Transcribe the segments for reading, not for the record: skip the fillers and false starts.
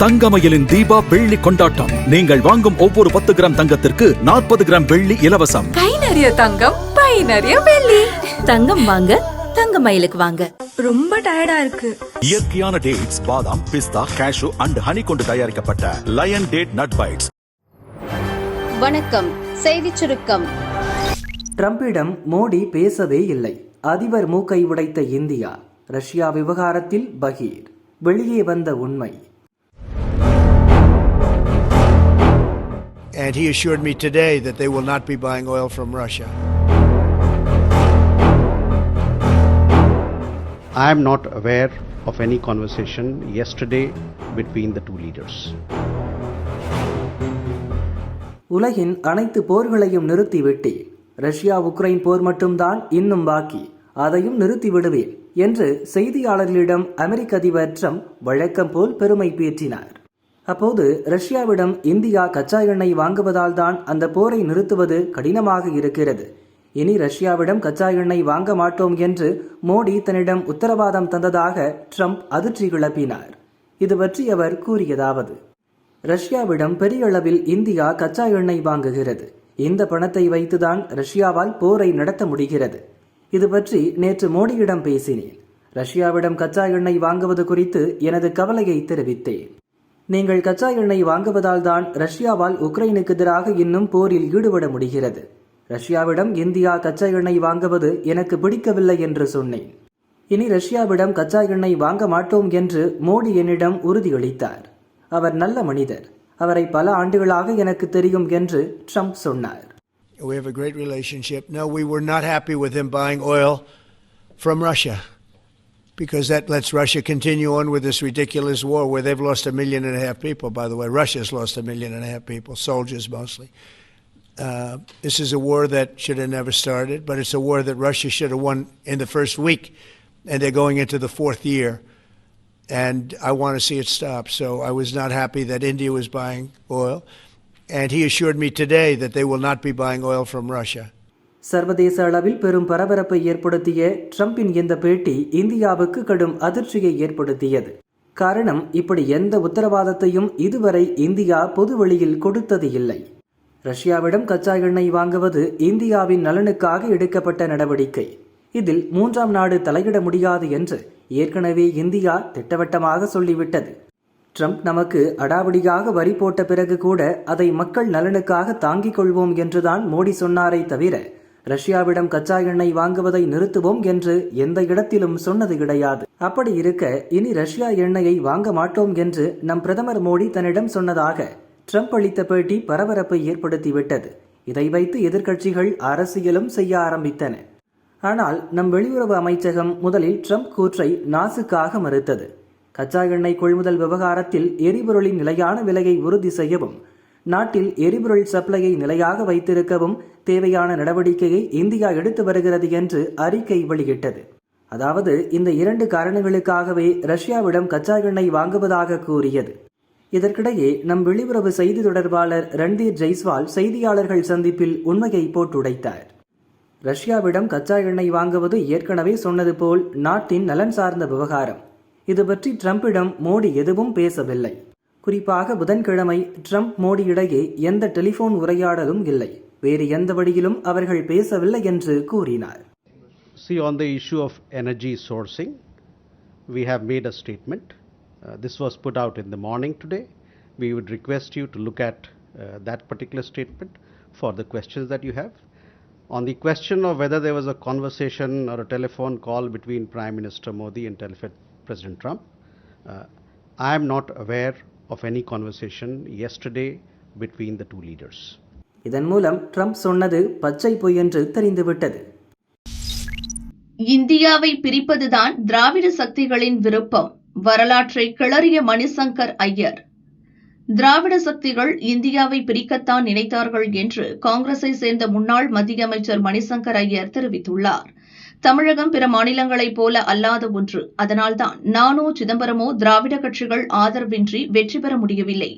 தங்கமயிலின் தீபா வெள்ளி கொண்டாட்டம். நீங்கள் வாங்கும் ஒவ்வொரு 10 கிராம் தங்கத்திற்கு 40 கிராம் வெள்ளி இலவசம். கை நிறைய தங்கம், பை நிறைய வெள்ளி. தங்கம் வாங்க தங்கமயிலுக்கு வாங்க. ரொம்ப டயர்டா இருக்கு. இயற்கையான டேட்ஸ், பாதாம், பிஸ்தா, கேஷு அண்ட் ஹனி கொண்டு தயாரிக்கப்பட்ட லயன் டேட் நட் பைட்ஸ். வணக்கம். செய்திச் சுருக்கம். ட்ரம்பிடம் மோடி பேசவே இல்லை. அதிபர் மூக்கை உடைத்த இந்தியா. ரஷ்யா விவகாரத்தில் பகீர். வெளியே வந்த உண்மை. And he assured me today that they will not be buying oil from Russia. I am not aware of any conversation yesterday between the two leaders. உலகின் அனைத்து போர்களையும் நிறுத்திவிட்டு ரஷ்யா உக்ரைன் போர் மட்டும்தான் இன்னும் பாக்கி, அதையும் நிறுத்திவிடுவேன் என்று செய்தியாளர்களிடம் அமெரிக்க அதிபர் ட்ரம்ப் வழக்கம் போல் பெருமை பேற்றினார். அப்போது ரஷ்யாவிடம் இந்தியா கச்சா எண்ணெய் வாங்குவதால் தான் அந்த போரை நிறுத்துவது கடினமாக இருக்கிறது. இனி ரஷ்யாவிடம் கச்சா எண்ணெய் வாங்க மாட்டோம் என்று மோடி தன்னிடம் உத்தரவாதம் தந்ததாக ட்ரம்ப் அதிர்ச்சி கிளப்பினார். இது பற்றி அவர் கூறியதாவது: ரஷ்யாவிடம் பெரிய அளவில் இந்தியா கச்சா எண்ணெய் வாங்குகிறது. இந்த பணத்தை வைத்துதான் ரஷ்யாவால் போரை நடத்த முடிகிறது. இது பற்றி நேற்று மோடியிடம் பேசினேன். ரஷ்யாவிடம் கச்சா எண்ணெய் வாங்குவது குறித்து எனது கவலையை தெரிவித்தேன். நீங்கள் கச்சா எண்ணெய் வாங்குவதால் தான் ரஷ்யாவால் உக்ரைனுக்கு எதிராக இன்னும் போரில் ஈடுபட முடிகிறது. ரஷ்யாவிடம் இந்தியா கச்சா எண்ணெய் வாங்குவது எனக்கு பிடிக்கவில்லை என்று சொன்னேன். இனி ரஷ்யாவிடம் கச்சா எண்ணெய் வாங்க மாட்டோம் என்று மோடி என்னிடம் உறுதியளித்தார். அவர் நல்ல மனிதர். அவரை பல ஆண்டுகளாக எனக்கு தெரியும் என்று ட்ரம்ப் சொன்னார். We have a great relationship. No, we were not happy with him buying oil from Russia, because that lets Russia continue on with this ridiculous war where they've lost 1.5 million people, by the way. Russia's lost 1.5 million people, soldiers mostly. This is a war that should have never started, but it's a war that Russia should have won in the first week, and they're going into the 4th year, and I want to see it stop. So I was not happy that India was buying oil, and he assured me today that they will not be buying oil from Russia. சர்வதேச அளவில் பெரும் பரபரப்பை ஏற்படுத்திய ட்ரம்பின் இந்த பேட்டி இந்தியாவுக்கு கடும் அதிர்ச்சியை ஏற்படுத்தியது. காரணம், இப்படி எந்த உத்தரவாதத்தையும் இதுவரை இந்தியா பொது வெளியில் கொடுத்தது இல்லை. ரஷ்யாவிடம் கச்சா எண்ணெய் வாங்குவது இந்தியாவின் நலனுக்காக எடுக்கப்பட்ட நடவடிக்கை. இதில் 3ஆம் நாடு தலையிட முடியாது என்று ஏற்கனவே இந்தியா திட்டவட்டமாக சொல்லிவிட்டது. ட்ரம்ப் நமக்கு அடாவடியாக வரி போட்ட பிறகு கூட அதை மக்கள் நலனுக்காக தாங்கிக் கொள்வோம் என்றுதான் மோடி சொன்னாரே தவிர ரஷ்யாவிடம் கச்சா எண்ணெய் வாங்குவதை நிறுத்துவோம் என்று எந்த இடத்திலும் சொன்னது கிடையாது. அப்படி இருக்க இனி ரஷ்யா எண்ணெயை வாங்க மாட்டோம் என்று நம் பிரதமர் மோடி தன்னிடம் சொன்னதாக ட்ரம்ப் அளித்த பேட்டி பரபரப்பை ஏற்படுத்திவிட்டது. இதை வைத்து எதிர்க்கட்சிகள் அரசியலும் செய்ய ஆரம்பித்தன. ஆனால் நம் வெளியுறவு அமைச்சகம் முதலில் ட்ரம்ப் கூற்றை நாசுக்காக மறுத்தது. கச்சா எண்ணெய் கொள்முதல் விவகாரத்தில் எரிபொருளின் நிலையான விலையை உறுதி செய்யவும் நாட்டில் எரிபொருள் சப்ளையை நிலையாக வைத்திருக்கவும் தேவையான நடவடிக்கையை இந்தியா எடுத்து வருகிறது என்று அறிக்கை வெளியிட்டது. அதாவது இந்த 2 காரணங்களுக்காகவே ரஷ்யாவிடம் கச்சா எண்ணெய் வாங்குவதாக கூறியது. இதற்கிடையே நம் வெளியுறவு செய்தி தொடர்பாளர் ரன்தீர் ஜெய்ஸ்வால் செய்தியாளர்கள் சந்திப்பில் உண்மையை போட்டுடைத்தார். ரஷ்யாவிடம் கச்சா எண்ணெய் வாங்குவது ஏற்கனவே சொன்னது போல் நாட்டின் நலன் சார்ந்த விவகாரம். இது பற்றி ட்ரம்பிடம் மோடி எதுவும் பேசவில்லை. குறிப்பாக புதன்கிழமை ட்ரம்ப் மோடி இடையே எந்த டெலிபோன் உரையாடலும் இல்லை. வேறு எந்த வழியிலும் அவர்கள் பேசவில்லை என்று கூறினார். See, on the issue of energy sourcing, we have made a statement. This was put out in the morning today. We would request you to look at that particular statement for the questions that you have. On the question of whether there was a conversation or a telephone call between Prime Minister Modi and President Trump, I am not aware of any conversation yesterday between the two leaders. இதன் மூலம் Trump சொன்னது பச்சை பொய் என்று தெரிந்துவிட்டது. இந்தியாவை பிரிப்பதுதான் திராவிட சக்திகளின் விருப்பம். வரலாற்றை கிளறிய மணிசங்கர் ஐயர். திராவிட சக்திகள் இந்தியாவை பிரிக்கத்தான் நினைத்தார்கள் என்று காங்கிரஸை சேர்ந்த முன்னாள் மத்திய அமைச்சர் மணிசங்கர் ஐயர் தெரிவித்துள்ளார். தமிழகம் பிற மாநிலங்களைப் போல அல்லாத ஒன்று. அதனால்தான் நானோ சிதம்பரமோ திராவிட கட்சிகள் ஆதரவின்றி வெற்றி பெற முடியவில்லை.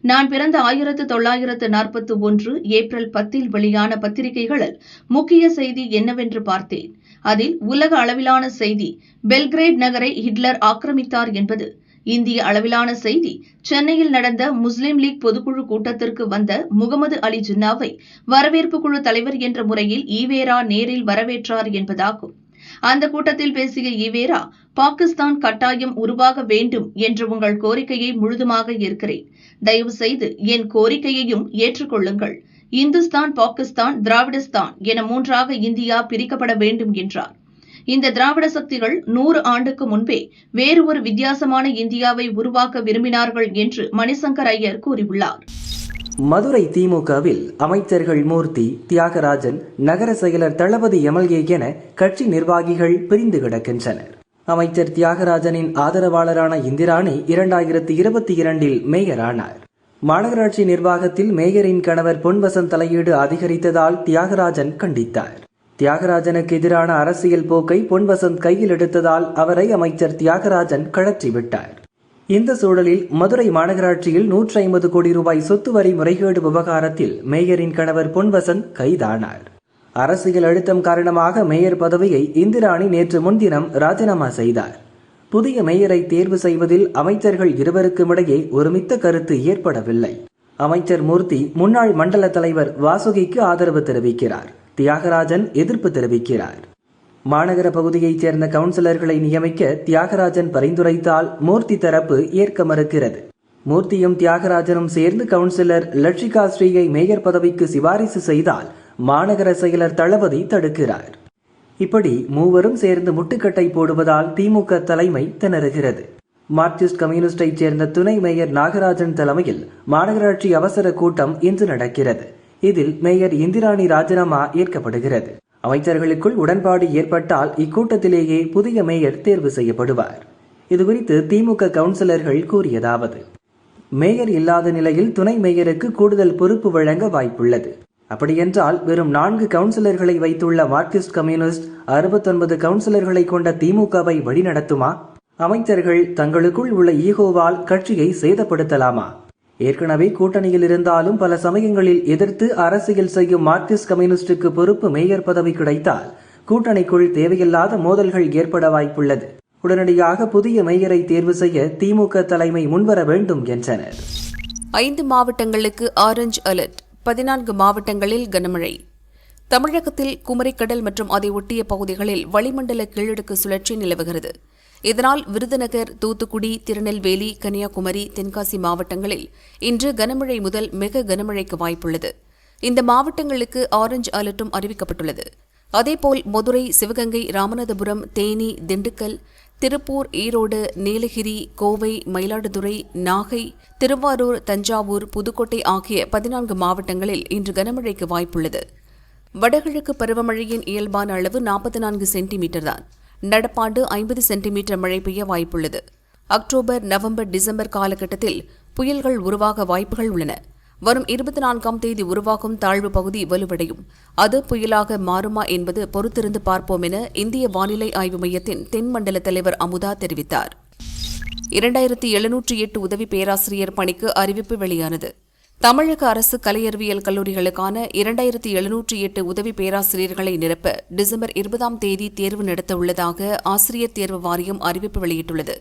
நான் பிறந்த 1941 ஏப்ரல் 10 வெளியான பத்திரிகைகளில் முக்கிய செய்தி என்னவென்று பார்த்தேன். அதில் உலக அளவிலான செய்தி பெல்கிரேட் நகரை ஹிட்லர் ஆக்கிரமித்தார் என்பது. இந்திய அளவிலான செய்தி சென்னையில் நடந்த முஸ்லீம் லீக் பொதுக்குழு கூட்டத்திற்கு வந்த முகமது அலி ஜின்னாவை வரவேற்பு குழு தலைவர் என்ற முறையில் ஈவேரா நேரில் வரவேற்றார் என்பதாகும். அந்த கூட்டத்தில் பேசிய ஈவேரா, பாகிஸ்தான் கட்டாயம் உருவாக வேண்டும் என்ற உங்கள் கோரிக்கையை முழுதுமாக ஏற்கிறேன். தயவு செய்து என் கோரிக்கையையும் ஏற்றுக்கொள்ளுங்கள். இந்துஸ்தான், பாகிஸ்தான், திராவிடஸ்தான் என 3ஆக இந்தியா பிரிக்கப்பட வேண்டும் என்றார். இந்த திராவிட சக்திகள் 100 ஆண்டுக்கு முன்பே வேறு ஒரு வித்தியாசமான இந்தியாவை உருவாக்க விரும்பினார்கள் என்று மணிசங்கர் ஐயர் கூறியுள்ளார். மதுரை திமுகவில் அமைச்சர்கள் மூர்த்தி, தியாகராஜன், நகர செயலர் தளபதி எம்எல்ஏ என கட்சி நிர்வாகிகள் பிரிந்து கிடக்கின்றனர். அமைச்சர் தியாகராஜனின் ஆதரவாளரான இந்திராணி 2022 மேயர் ஆனார். மாநகராட்சி நிர்வாகத்தில் மேயரின் கணவர் பொன்வசந்த் தலையீடு அதிகரித்ததால் தியாகராஜன் கண்டித்தார். தியாகராஜனுக்கு எதிரான அரசியல் போக்கை பொன்வசந்த் கையில் எடுத்ததால் அவரை அமைச்சர் தியாகராஜன் கழற்றிவிட்டார். இந்த சூழலில் மதுரை மாநகராட்சியில் 150 கோடி ரூபாய் சொத்து வரி முறைகேடு விவகாரத்தில் மேயரின் கணவர் பொன்வசந்த் கைதானார். அரசியல் அழுத்தம் காரணமாக மேயர் பதவியை இந்திராணி நேற்று முன்தினம் ராஜினாமா செய்தார். புதிய மேயரை தேர்வு செய்வதில் அமைச்சர்கள் இருவருக்கும் இடையே ஒருமித்த கருத்து ஏற்படவில்லை. அமைச்சர் மூர்த்தி முன்னாள் மண்டல தலைவர் வாசுகிக்கு ஆதரவு தெரிவிக்கிறார். தியாகராஜன் எதிர்ப்பு தெரிவிக்கிறார். மாநகர பகுதியைச் சேர்ந்த கவுன்சிலர்களை நியமிக்க தியாகராஜன் பரிந்துரைத்தால் மூர்த்தி தரப்பு ஏற்க மறுக்கிறது. மூர்த்தியும் தியாகராஜனும் சேர்ந்து கவுன்சிலர் லட்சிகா ஸ்ரீயை மேயர் பதவிக்கு சிபாரிசு செய்தால் மாநகர செயலர் தளபதி தடுக்கிறார். இப்படி மூவரும் சேர்ந்து முட்டுக்கட்டை போடுவதால் திமுக தலைமை திணறுகிறது. மார்க்சிஸ்ட் கம்யூனிஸ்டைச் சேர்ந்த துணை மேயர் நாகராஜன் தலைமையில் மாநகராட்சி அவசர கூட்டம் இன்று நடக்கிறது. இதில் மேயர் இந்திராணி ராஜினாமா ஏற்கப்படுகிறது. அமைச்சர்களுக்குள் உடன்பாடு ஏற்பட்டால் இக்கூட்டத்திலேயே புதிய மேயர் தேர்வு செய்யப்படுவார். இதுகுறித்து திமுக கவுன்சிலர்கள் கூறியதாவது: மேயர் இல்லாத நிலையில் துணை மேயருக்கு கூடுதல் பொறுப்பு வழங்க வாய்ப்புள்ளது. அப்படியென்றால் வெறும் 4 கவுன்சிலர்களை வைத்துள்ள மார்க்சிஸ்ட் கம்யூனிஸ்ட் 69 கவுன்சிலர்களை கொண்ட திமுகவை வழிநடத்துமா? அமைச்சர்கள் தங்களுக்குள் உள்ள ஈகோவால் கட்சியை சேதப்படுத்தலாமா? ஏற்கனவே கூட்டணியில் இருந்தாலும் பல சமயங்களில் எதிர்த்து அரசியல் செய்யும் மார்க்சிஸ்ட் கம்யூனிஸ்டுக்கு பொறுப்பு மேயர் பதவி கிடைத்தால் கூட்டணிக்குள் தேவையில்லாத மோதல்கள் ஏற்பட வாய்ப்புள்ளது. உடனடியாக புதிய மேயரை தேர்வு செய்ய திமுக தலைமை முன்வர வேண்டும் என்றனர். 5 மாவட்டங்களுக்கு ஆரஞ்ச் அலர்ட். 14 மாவட்டங்களில் கனமழை. தமிழகத்தில் குமரிக்கடல் மற்றும் அதை ஒட்டிய பகுதிகளில் வளிமண்டல கீழடுக்கு சுழற்சி நிலவுகிறது. இதனால் விருதுநகர், தூத்துக்குடி, திருநெல்வேலி, கன்னியாகுமரி, தென்காசி மாவட்டங்களில் இன்று கனமழை முதல் மிக கனமழைக்கு வாய்ப்புள்ளது. இந்த மாவட்டங்களுக்கு ஆரஞ்ச் அலர்ட்டும் அறிவிக்கப்பட்டுள்ளது. அதேபோல் மதுரை, சிவகங்கை, ராமநாதபுரம், தேனி, திண்டுக்கல், திருப்பூர், ஈரோடு, நீலகிரி, கோவை, மயிலாடுதுறை, நாகை, திருவாரூர், தஞ்சாவூர், புதுக்கோட்டை ஆகிய 14 மாவட்டங்களில் இன்று கனமழைக்கு வாய்ப்புள்ளது. வடகிழக்கு பருவமழையின் இயல்பான அளவு 44 சென்டிமீட்டர் தான். நடப்பாண்டு 50 சென்டிமீட்டர் மழை பெய்ய வாய்ப்புள்ளது. அக்டோபர், நவம்பர், டிசம்பர் காலகட்டத்தில் புயல்கள் உருவாக வாய்ப்புகள் உள்ளன. வரும் 24ஆம் தேதி உருவாகும் தாழ்வு பகுதி வலுவடையும். அது புயலாக மாறுமா என்பது பொறுத்திருந்து பார்ப்போம் என இந்திய வானிலை ஆய்வு மையத்தின் தென்மண்டல தலைவர் அமுதா தெரிவித்தார். 2708 உதவி பேராசிரியர் பணிக்கு அறிவிப்பு வெளியானது. தமிழக அரசு கலை அறிவியல் கல்லூரிகளுக்கான 2708 உதவி பேராசிரியர்களை நிரப்ப டிசம்பர் 20ஆம் தேதி தேர்வு நடத்த உள்ளதாக ஆசிரியர் தேர்வு வாரியம் அறிவிப்பு வெளியிட்டுள்ளது.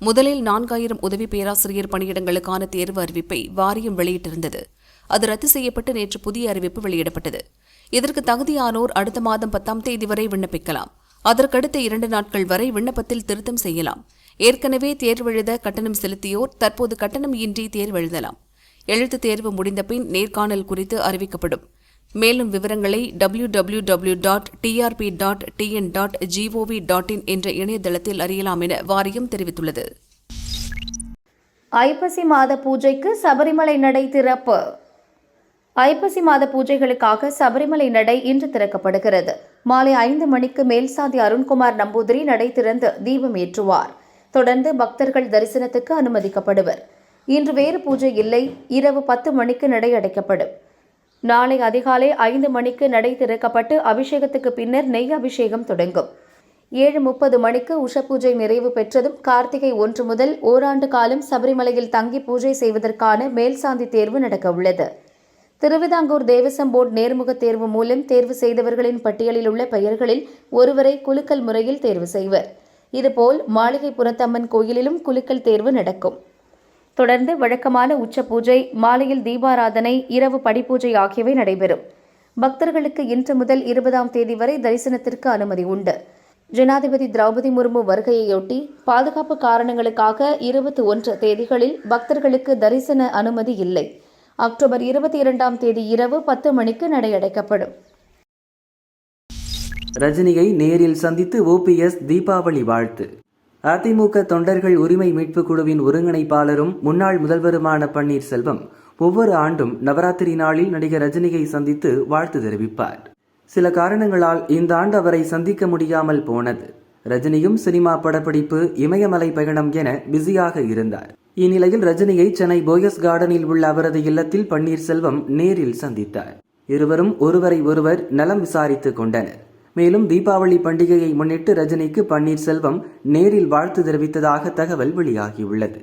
முதலில் 4000 உதவி பேராசிரியர் பணியிடங்களுக்கான தேர்வு அறிவிப்பை வாரியம் வெளியிட்டிருந்தது. அது ரத்து செய்யப்பட்டு நேற்று புதிய அறிவிப்பு வெளியிடப்பட்டது. இதற்கு தகுதியானோர் அடுத்த மாதம் 10ஆம் தேதி வரை விண்ணப்பிக்கலாம். அதற்கடுத்த 2 நாட்கள் வரை விண்ணப்பத்தில் திருத்தம் செய்யலாம். ஏற்கனவே தேர்வு எழுத கட்டணம் செலுத்தியோர் தற்போது கட்டணம் இன்றி தேர்வு எழுதலாம். எழுத்துத் தேர்வு முடிந்த பின் நேர்காணல் குறித்து அறிவிக்கப்படும். மேலும் விவரங்களை www.trp.tn.gov.in என்ற இணையதளத்தில் அறியலாம் என வாரியம் தெரிவித்துள்ளது. ஐப்பசி மாத பூஜைக்கு சபரிமலை நடை திறப்பு. ஐப்பசி மாத பூஜைகளுக்காக சபரிமலை நடை இன்று திறக்கப்படுகிறது. மாலை 5 மணிக்கு மேல்சாதி அருண்குமார் நம்பூதிரி நடை திறந்து தீபம் ஏற்றுவார். தொடர்ந்து பக்தர்கள் தரிசனத்துக்கு அனுமதிக்கப்படுவர். இன்று வேறு பூஜை இல்லை. இரவு 10 மணிக்கு நடை அடைக்கப்படும். நாளை அதிகாலை 5 மணிக்கு நடை திறக்கப்பட்டு அபிஷேகத்துக்கு பின்னர் நெய் அபிஷேகம் தொடங்கும். 7:30 மணிக்கு உஷ பூஜை நிறைவு பெற்றதும் கார்த்திகை 1 முதல் ஓராண்டு காலம் சபரிமலையில் தங்கி பூஜை செய்வதற்கான மேல்சாந்தி தேர்வு நடக்க உள்ளது. திருவிதாங்கூர் தேவசம் போர்டு நேர்முக தேர்வு மூலம் தேர்வு செய்தவர்களின் பட்டியலில் உள்ள பெயர்களில் ஒருவரை குலுக்கல் முறையில் தேர்வு செய்வர். இதுபோல் மாளிகைப்புறத்தம்மன் கோயிலிலும் குலுக்கல் தேர்வு நடக்கும். தொடர்ந்து வழக்கமான உச்ச பூஜை, மாலையில் தீபாராதனை, இரவு படிப்பூஜை ஆகியவை நடைபெறும். பக்தர்களுக்கு இன்று முதல் 20ஆம் தேதி வரை தரிசனத்திற்கு அனுமதி உண்டு. ஜனாதிபதி திரௌபதி முர்மு வருகையையொட்டி பாதுகாப்பு காரணங்களுக்காக 21 தேதிகளில் பக்தர்களுக்கு தரிசன அனுமதி இல்லை. அக்டோபர் 22ஆம் தேதி இரவு 10 மணிக்கு நடை அடைக்கப்படும். ரஜினியை நேரில் சந்தித்து ஓபிஎஸ் தீபாவளி வாழ்த்து. அதிமுக தொண்டர்கள் உரிமை மீட்பு குழுவின் ஒருங்கிணைப்பாளரும் முன்னாள் முதல்வருமான பன்னீர்செல்வம் ஒவ்வொரு ஆண்டும் நவராத்திரி நாளில் நடிகர் ரஜினியை சந்தித்து வாழ்த்து தெரிவிப்பார். சில காரணங்களால் இந்த ஆண்டு அவரை சந்திக்க முடியாமல் போனது. ரஜினியும் சினிமா படப்பிடிப்பு, இமயமலை பயணம் என பிஸியாக இருந்தார். இந்நிலையில் ரஜினியை சென்னை போயஸ் கார்டனில் உள்ள அவரது இல்லத்தில் பன்னீர்செல்வம் நேரில் சந்தித்தார். இருவரும் ஒருவரை ஒருவர் நலம் விசாரித்துக் கொண்டனர். மேலும் தீபாவளி பண்டிகையை முன்னிட்டு ரஜினிக்கு பன்னீர்செல்வம் நேரில் வாழ்த்து தெரிவித்ததாக தகவல் வெளியாகியுள்ளது.